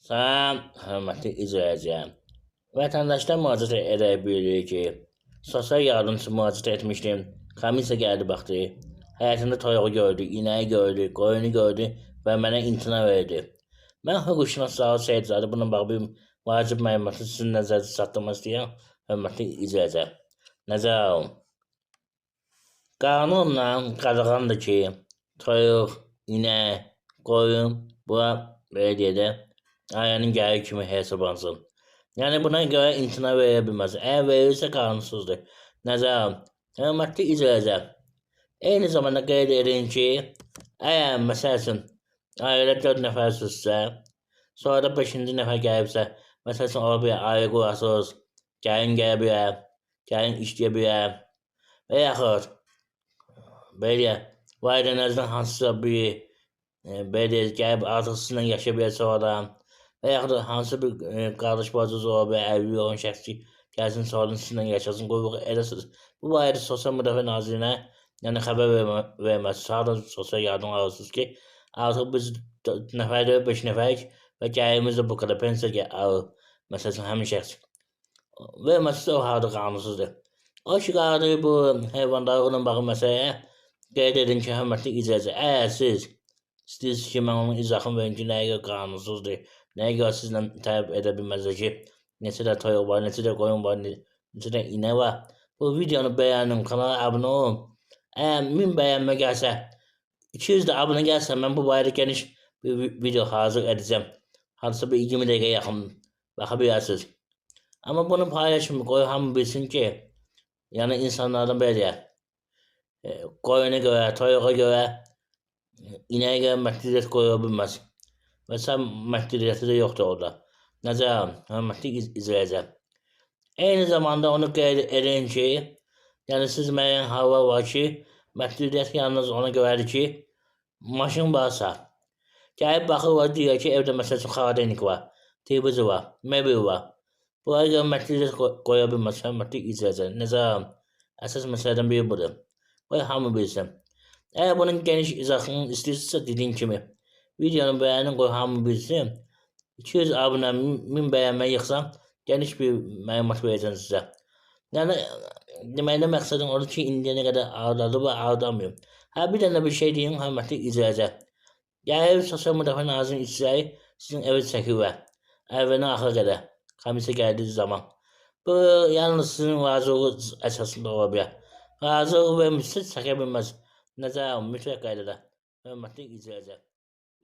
Salam, hörmətli izləyicilər. Vətəndaşlar müraciət edə bilir ki, sosial yardımçı müraciət etmişdim. Komissiya gəldi baxdı. Həyatında toyuğu gördü, inəyi gördü, qoyunu gördü və mənə imtina verdi. Mən hüquqşünas Zaur Seyidzadə bununla bağlı bir vacib məlumatı sizin nəzərinizə çatdırmaq istəyirəm, hörmətli izləyicilər. Nəzərə alın. Qanunla qadağandır ki, toyuq, inək, qoyun, bura belə deyək, ailənin gəri kimi hesablansın. Yəni buna görə imtina verə bilməz. Əgər verirsə qanunsuzdur. Nəzərə alın. Hörmətli izləyicilər, eyni zamanda qeyd edin ki, əgər məsəl üçün ailədə 4 nəfərsizsə, sonra da 5-ci nəfər gəlibsə, məsəl üçün ola bilər ailə qurasınız, gəlin gələ bilər, gəlin işləyə bilər və yaxud belə valideynlərinizdən hansısa biri belə gəlib artıq sizinlə yaşaya bilər sonradan və yaxud da hansı bir qardaş bacınız ola bilər, əlilliyi olan şəxsi gəlsin sonradan sizinlə yaşasın, qulluq edəsiniz. Bu barədə Sosial Müdafiə Nazirinə yəni xəbər verməsiniz, hardan sosial yardım alırsınız ki, artıq biz 4 nəfərdir, 5 nəfərik və gəlirimiz də bu qədər pensiya alır, məsəl üçün həmin şəxs. Verməsiniz o harda qanunsuzdur. O ki, qaldı bu heyvandarlıqla bağlı məsələyə qeyd edin ki, hörmətli izləyicilər, əgər siz istəyirsiniz ki, mən onun izahını verim ki, nəyə görə qanunsuzdur, nəyə görə sizlə tələb edə bilməzlər ki, neçə də toyuq var, neçə də qoyun var, neçə də inək var. Bu videonu bəyənin, kanala abunə olun. Əgər 1000 bəyənmə gəlsə, 200 də abunə gəlsə, mən bu barədə geniş bir video hazır edəcəm. Hardasa bir 20 dəqiqə yaxın baxa bilərsiniz. Amma bunu paylaşın, qoy hamı bilsin ki, yəni insanlardan belə deyək, qoyuna görə, toyuğa görə, inəyə görə məhdudiyyət qoya bilməz. Və sən məhdudiyyəti də yoxdur orada. Nəzərə alın, hörmətli izləyicilər. Eyni zamanda onu qeyd edin ki, yəni siz müəyyən hallar var ki, məhdudiyyət yalnız ona görədir ki, maşın varsa, gəlib baxırlar, deyir ki, evdə məsəl üçün xaladenik var, televizi var, mebel var. Bunlara görə məhdudiyyət qoya bilməz, hörmətli izləyicilər. Nəzərə alın, əsas məsələdən biri budur. Qoy hamı bilsin. Əgər bunun geniş izahını istəyirsinizsə, dediyim kimi, videonu bəyənin, qoy hamı bilsin. 200 abunə, 1000 bəyənmə yıxsam, geniş bir məlumat verəcəm sizə. Yəni, deməkdə məqsədim odur ki, indiyə nə qədər ağdadı və ağdamayım. Bir dənə bir şey deyim, hörmətli izləyicilər. Gəlib Sosial Müdafiə Nazirinin işçiləri sizin evi çəkirlər. Əvvəldən axıra qədər, komissiya gəldiyi zaman. Bu, yalnız sizin razılığınız əsasında ola bilər. Razılıq vermişsə çəkə bilməz. Nəzərə alın, mütləq qaydada. Hörmətli izləyicilər.